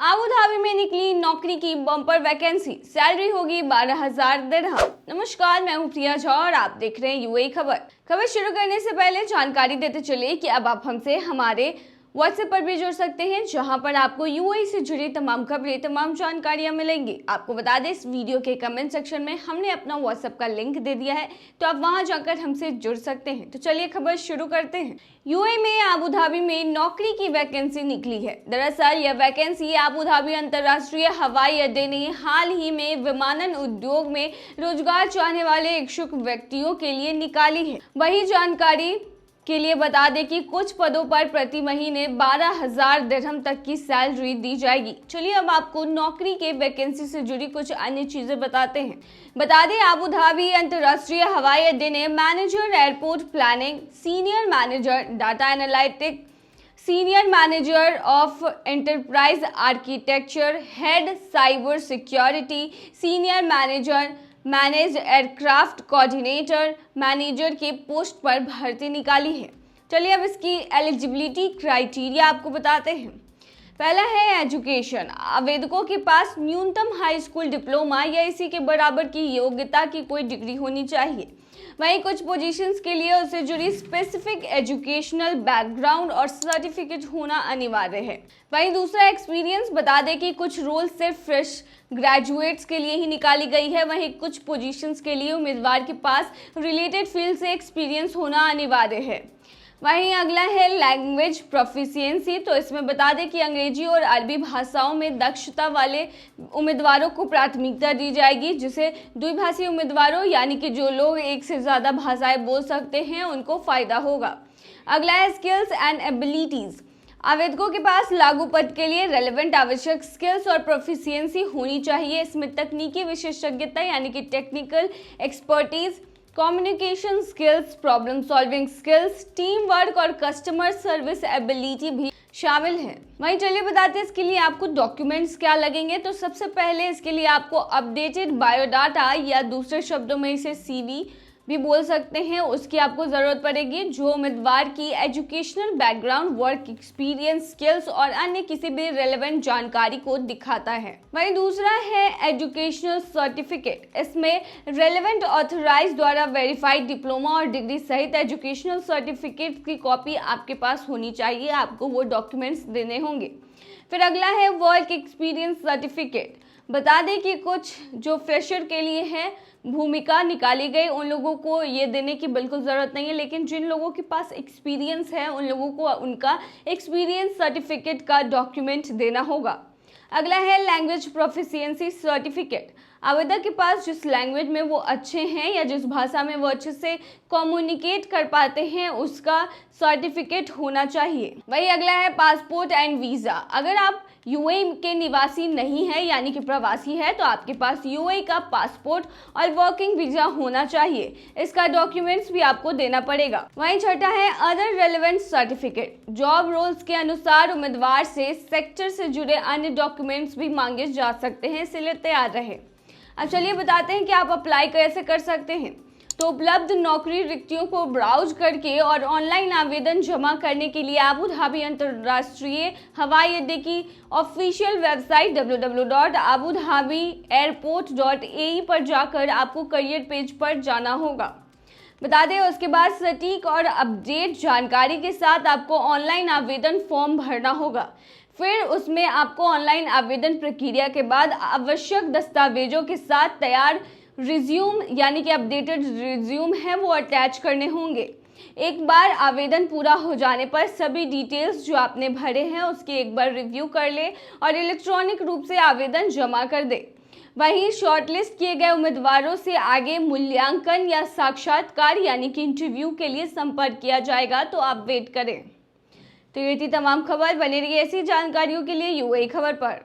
Abu Dhabi में निकली नौकरी की बम्पर वैकेंसी, सैलरी होगी 12,000 दिरहम। नमस्कार, मैं हूं प्रिया झा और आप देख रहे हैं यूएई खबर शुरू करने से पहले जानकारी देते चले कि अब आप हमसे हमारे व्हाट्सएप पर भी जुड़ सकते हैं, जहां पर आपको यूएई से जुड़ी तमाम खबरें, तमाम जानकारियां मिलेंगी। आपको बता दें, इस वीडियो के कमेंट सेक्शन में हमने अपना व्हाट्सएप का लिंक दे दिया है, तो आप वहां जाकर हमसे जुड़ सकते हैं। तो चलिए खबर शुरू करते हैं। यूएई में आबू धाबी में नौकरी की वैकेंसी निकली है। दरअसल यह वैकेंसी आबू धाबी अंतर्राष्ट्रीय हवाई अड्डे ने हाल ही में विमानन उद्योग में रोजगार चाहने वाले इच्छुक व्यक्तियों के लिए निकाली है। वही जानकारी के लिए बता दें कि कुछ पदों पर प्रति महीने 12,000 दिरहम तक की सैलरी दी जाएगी। चलिए अब आपको नौकरी के वैकेंसी से जुड़ी कुछ अन्य चीजें बताते हैं। बता दें, आबू धाबी अंतर्राष्ट्रीय हवाई अड्डे ने manager airport planning, senior manager data analytic, senior manager of enterprise architecture, head cyber security, senior manager manage aircraft coordinator manager के पोस्ट पर भर्ती निकाली है। चलिए अब इसकी एलिजिबिलिटी क्राइटेरिया आपको बताते हैं। पहला है एजुकेशन। आवेदकों के पास न्यूनतम हाई स्कूल डिप्लोमा या इसी के बराबर की योग्यता की कोई डिग्री होनी चाहिए। वहीं कुछ पोजीशंस के लिए उससे जुड़ी स्पेसिफिक एजुकेशनल बैकग्राउंड और सर्टिफिकेट होना अनिवार्य है। वहीं दूसरा एक्सपीरियंस। बता दें कि कुछ रोल सिर्फ फ्रेश ग्रेजुएट्स के लिए ही निकाली गई है। वहीं कुछ पोजीशंस के लिए उम्मीदवार के पास रिलेटेड फील्ड से एक्सपीरियंस होना अनिवार्य है। वहीं अगला है लैंग्वेज प्रोफिशिएंसी। तो इसमें बता दें कि अंग्रेजी और अरबी भाषाओं में दक्षता वाले उम्मीदवारों को प्राथमिकता दी जाएगी, जिसे द्विभाषी उम्मीदवारों यानी कि जो लोग एक से ज़्यादा भाषाएं बोल सकते हैं उनको फायदा होगा। अगला है स्किल्स एंड एबिलिटीज़। आवेदकों के पास लागू पद के लिए रेलेवेंट आवश्यक स्किल्स और प्रोफिशिएंसी होनी चाहिए। इसमें तकनीकी विशेषज्ञता यानी कि technical expertise, communication skills, problem solving skills, team work और कस्टमर सर्विस एबिलिटी भी शामिल है। वहीं चलिए बताते हैं इसके लिए आपको डॉक्यूमेंट्स क्या लगेंगे। तो सबसे पहले इसके लिए आपको अपडेटेड बायोडाटा या दूसरे शब्दों में इसे सीवी भी बोल सकते हैं, उसकी आपको जरूरत पड़ेगी, जो उम्मीदवार की educational background, work experience, skills और अन्य किसी भी रेलेवेंट जानकारी को दिखाता है। वहीं दूसरा है एजुकेशनल सर्टिफिकेट। इसमें रेलेवेंट ऑथराइज द्वारा वेरीफाइड डिप्लोमा और डिग्री सहित एजुकेशनल सर्टिफिकेट की कॉपी आपके पास होनी चाहिए। आपको वो डॉक्यूमेंट्स देने होंगे। फिर अगला है वर्क एक्सपीरियंस सर्टिफिकेट। बता दें कि कुछ जो फ्रेशर के लिए है भूमिका निकाली गई, उन लोगों को ये देने की बिल्कुल ज़रूरत नहीं है, लेकिन जिन लोगों के पास एक्सपीरियंस है उन लोगों को उनका एक्सपीरियंस सर्टिफिकेट का डॉक्यूमेंट देना होगा। अगला है लैंग्वेज प्रोफिशिएंसी सर्टिफिकेट। आवेदक के पास जिस लैंग्वेज में वो अच्छे हैं या जिस भाषा में वो अच्छे से कम्युनिकेट कर पाते हैं उसका सर्टिफिकेट होना चाहिए। वही अगला है पासपोर्ट एंड वीज़ा। अगर आप यूएई के निवासी नहीं है यानी कि प्रवासी है, तो आपके पास यूएई का पासपोर्ट और वर्किंग वीजा होना चाहिए। इसका डॉक्यूमेंट्स भी आपको देना पड़ेगा। वहीं छठा है other relevant certificate. Job roles के अनुसार उम्मीदवार से सेक्टर से जुड़े अन्य डॉक्यूमेंट्स भी मांगे जा सकते हैं, इसलिए तैयार रहे। अब चलिए बताते हैं कि आप अप्लाई कैसे कर सकते हैं। तो उपलब्ध नौकरी रिक्तियों को ब्राउज करके और ऑनलाइन आवेदन जमा करने के लिए आबू धाबी अंतर्राष्ट्रीय हवाई अड्डे की ऑफिशियल वेबसाइट www.abudhabiairport.ae पर जाकर आपको करियर पेज पर जाना होगा। बता दें, उसके बाद सटीक और अपडेट जानकारी के साथ आपको ऑनलाइन आवेदन फॉर्म भरना होगा। फिर उसमें आपको ऑनलाइन आवेदन प्रक्रिया के बाद आवश्यक दस्तावेजों के साथ तैयार रिज्यूम यानी कि अपडेटेड रिज्यूम है वो अटैच करने होंगे। एक बार आवेदन पूरा हो जाने पर सभी डिटेल्स जो आपने भरे हैं उसकी एक बार रिव्यू कर ले और इलेक्ट्रॉनिक रूप से आवेदन जमा कर दे। वहीं शॉर्टलिस्ट किए गए उम्मीदवारों से आगे मूल्यांकन या साक्षात्कार यानी कि इंटरव्यू के लिए संपर्क किया जाएगा, तो आप वेट करें। तो ये थी तमाम खबर। बने रहिए ऐसी जानकारियों के लिए यूएई खबर पर।